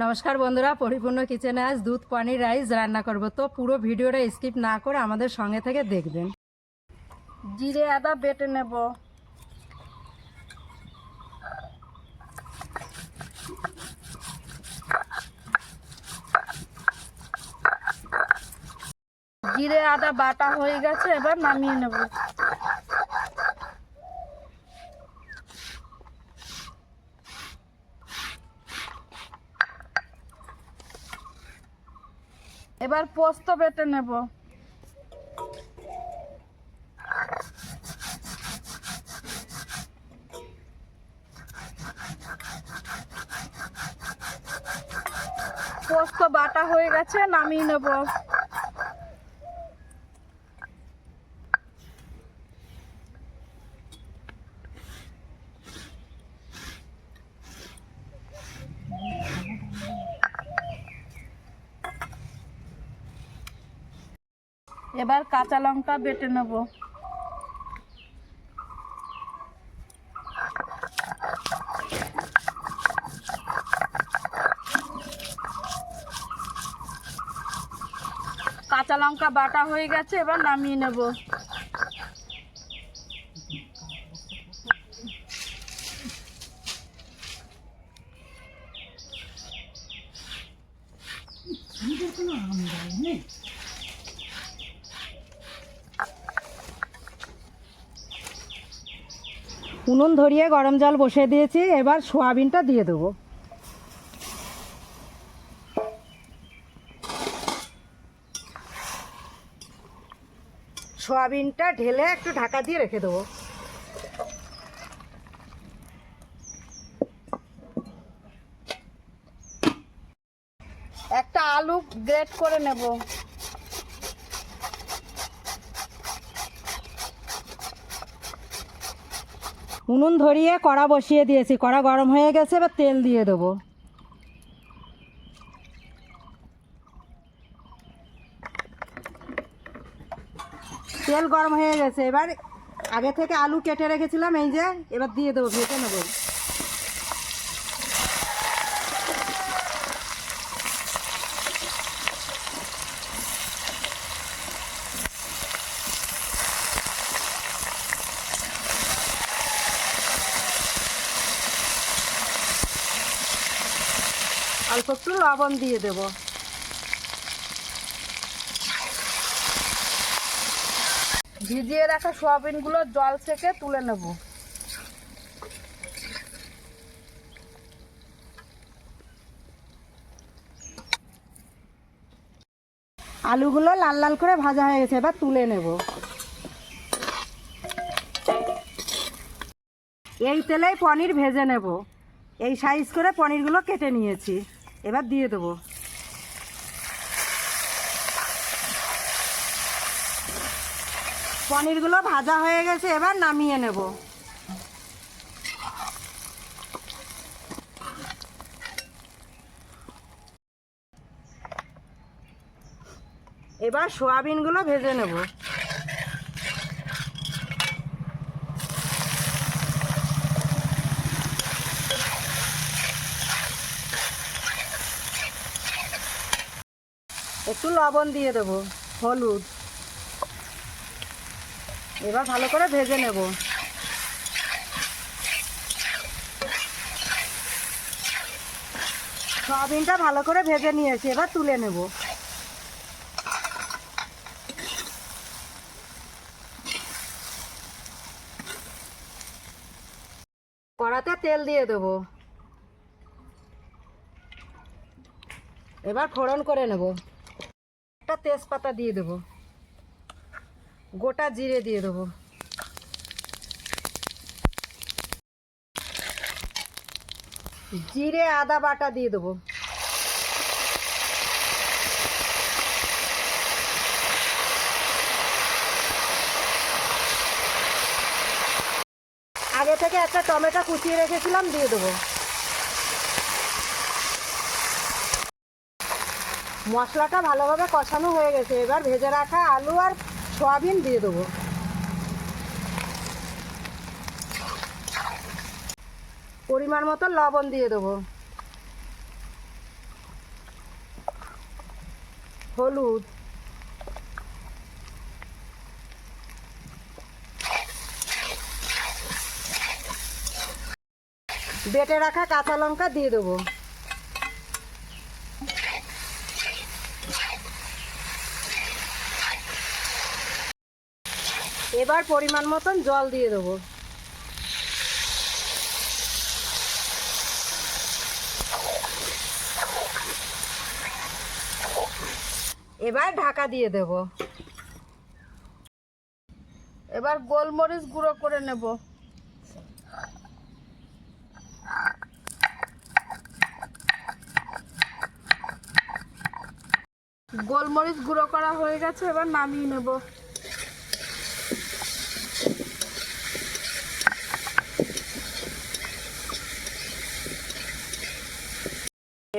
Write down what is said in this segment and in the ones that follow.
নমস্কার বন্ধুরা, পরিপূর্ণ কিচেনে আজ দুধ পনির রাইস রান্না করব। তো পুরো ভিডিওটা স্কিপ না করে আমাদের সঙ্গে থেকে দেখবেন। জিরে আদা বেটে নেব। জিরে আদা বাটা হয়ে গেছে, এবার নামিয়ে নেব। এবার পোস্ত বেটে নেব। পোস্ত বাটা হয়ে গেছে, নামিয়ে নেব। এবার কাঁচা লঙ্কা বেটে নেব। কাঁচা লঙ্কা বাটা হয়ে গেছে, এবার নামিয়ে নেব। উনুন ধরিয়ে গরম জল বসিয়ে দিয়েছি, এবার সোয়াবিনটা দিয়ে দেবো। সোয়াবিনটা ঢেলে একটু ঢাকা দিয়ে রেখে দেবো। একটা আলু গ্রেট করে নেব। উনুন ধরিয়ে কড়া বসিয়ে দিয়েছি, কড়া গরম হয়ে গেছে, এবার তেল দিয়ে দেবো। তেল গরম হয়ে গেছে, এবার আগে থেকে আলু কেটে রেখেছিলাম, এই যে এবার দিয়ে দেবো, ভেজে নেবো। অল্প একটু লবণ দিয়ে দেবো। ভিজিয়ে রাখা সোয়াবিনগুলো জল থেকে তুলে নেব। আলুগুলো লাল লাল করে ভাজা হয়ে গেছে, এবার তুলে নেব। এই তেলেই পনির ভেজে নেব। এই সাইজ করে পনিরগুলো কেটে নিয়েছি, এবার দিয়ে দেবো। পনিরগুলো ভাজা হয়ে গেছে, এবার নামিয়ে নেব। এবার সোয়াবিনগুলো ভেজে নেব। একটু লবণ দিয়ে দেবো, হলুদ। এবার ভালো করে ভেজে নেব। সয়াবিনটা ভালো করে ভেজে নিয়েছি, এবার তুলে নেব। কড়াতে তেল দিয়ে দেবো, এবার ফোড়ন করে নেব। একটা তেজপাতা দিয়ে দেবো, গোটা জিরে দিয়ে দেবো, জিরে আদা বাটা দিয়ে দেবো, আগে থেকে একটা টমেটো কুচিয়ে রেখেছিলাম দিয়ে দেবো। মশলাটা ভালোভাবে কষানো হয়ে গেছে, এবার ভেজে রাখা আলু আর সয়াবিন দিয়ে দেবো। পরিমাণ মতো লবণ দিয়ে দেবো। হলুদ, বেটে রাখা কাঁচা লঙ্কা দিয়ে দেবো। এবার পরিমাণ মতন জল দিয়ে দেবো। এবার ঢাকা দিয়ে দেব। এবার গোলমরিচ গুঁড়ো করে নেব। গোলমরিচ গুঁড়ো করা হয়ে গেছে, এবার নামিয়ে নেব।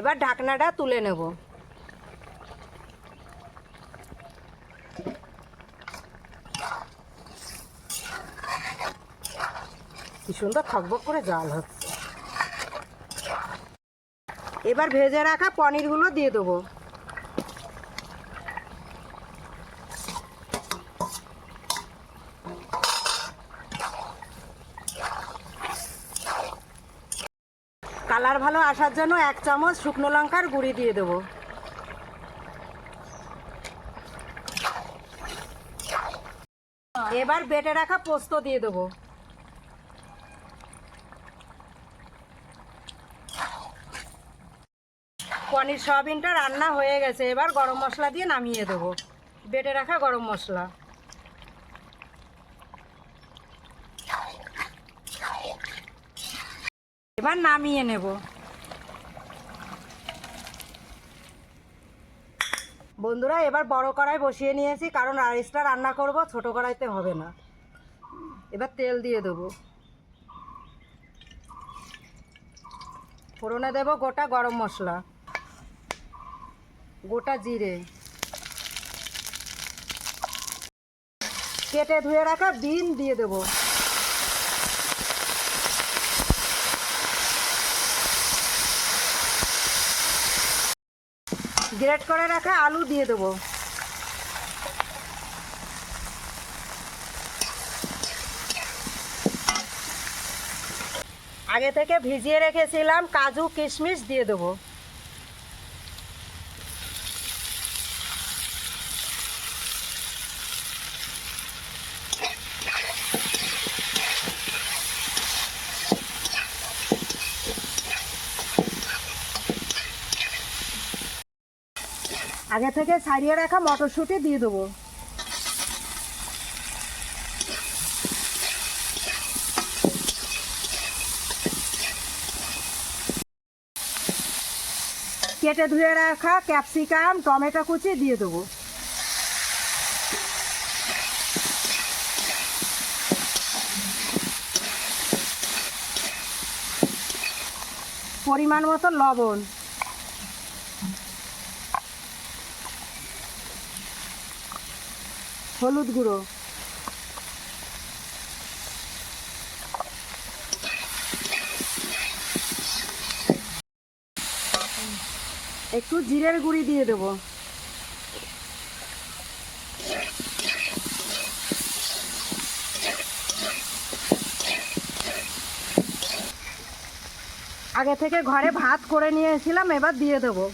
এবার ঢাকনাটা তুলে নেব। কি সুন্দর খকবক করে জাল হচ্ছে। এবার ভেজে রাখা পনিরগুলো দিয়ে দেবো। কালার ভালো আসার জন্য 1 চামচ শুকনো লঙ্কার গুঁড়ি দিয়ে দেবো। এবার বেটে রাখা পোস্ত দিয়ে দেবো। পনির সয়াবিনটা রান্না হয়ে গেছে, এবার গরম মশলা দিয়ে নামিয়ে দেবো। বেটে রাখা গরম মশলা, এবার নামিয়ে নেব। বন্ধুরা, এবার বড় কড়াই বসিয়ে নিয়েছি, কারণ রাইসটা রান্না করব, ছোট কড়াইতে হবে না। এবার তেল দিয়ে দেবো। ফোড়নে দেব গোটা গরম মশলা, গোটা জিরে, কেটে ধুয়ে রাখা বিন দিয়ে দেব। গ্রেট করে রাখা আলু দিয়ে দেব। আগে থেকে ভিজিয়ে রেখেছিলাম কাজু কিশমিশ দিয়ে দেব। আগে থেকে ছাড়িয়ে রাখা মটরশুঁটি দিয়ে দেবো। কেটে ধুয়ে রাখা ক্যাপসিকাম, টমেটো কুচি দিয়ে দেবো। পরিমাণ মতো লবণ, হলুদ গুঁড়ো, একটু জিরের গুঁড়ি দিয়ে দেবো। আগে থেকে ঘরে ভাত করে নিয়েছিলাম, এবার দিয়ে দেবো।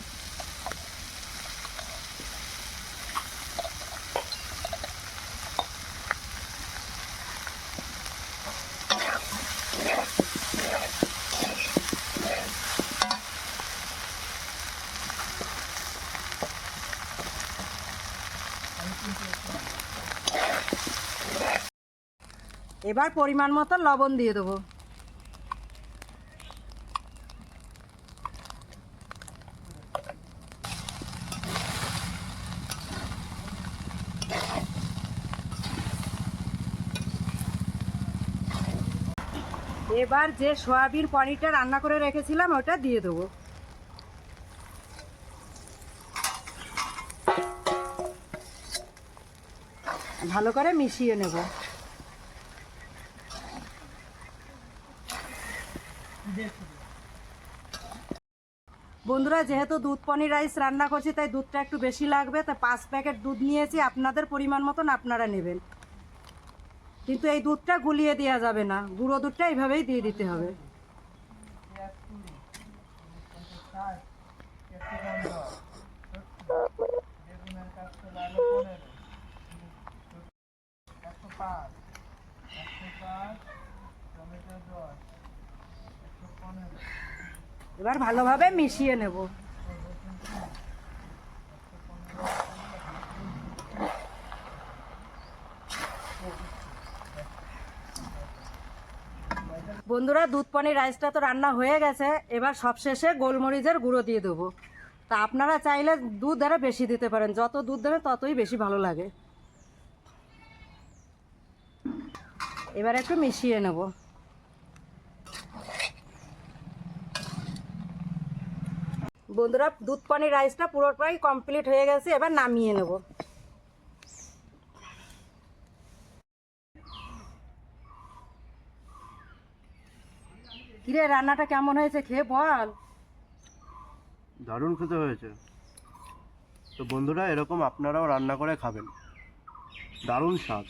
এবার পরিমাণ মতো লবণ দিয়ে দেবো। এবার যে সয়াবিন পনিরটা রান্না করে রেখেছিলাম ওটা দিয়ে দেবো। ভালো করে মিশিয়ে নেব। বন্ধুরা যেহেতু দুধ পনির রাইস রান্না করছি তাই দুধটা একটু বেশি লাগবে, তাই 5 প্যাকেট দুধ নিয়েছি, আপনাদের পরিমাণ মতন আপনারা নেবেন। কিন্তু এই দুধটা গুলিয়ে দেওয়া যাবে না, গুঁড়ো দুধটা এইভাবেই দিয়ে দিতে হবে। এবার ভালোভাবে মিশিয়ে নেব। বন্ধুরা দুধ পনির রাইসটা তো রান্না হয়ে গেছে, এবার সবশেষে গোলমরিচের গুঁড়ো দিয়ে দেবো। তা আপনারা চাইলে দুধ আরও বেশি দিতে পারেন, যত দুধ দেবেন ততই বেশি ভালো লাগে। এবার একটু মিশিয়ে নেব। বন্ধুরা দুধ পনির রাইসটা পুরোটাই কমপ্লিট হয়ে গেছে, এবার নামিয়ে নেব। কিরে রান্নাটা কেমন হয়েছে খেয়ে বল। দারুণ খেতে হয়েছে। তো বন্ধুরা এরকম আপনারাও রান্না করে খাবেন, দারুণ স্বাদ।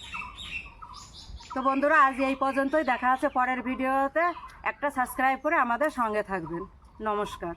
তো বন্ধুরা আজ এই পর্যন্তই, দেখা আছে পরের ভিডিওতে। একটা সাবস্ক্রাইব করে আমাদের সঙ্গে থাকবেন। নমস্কার।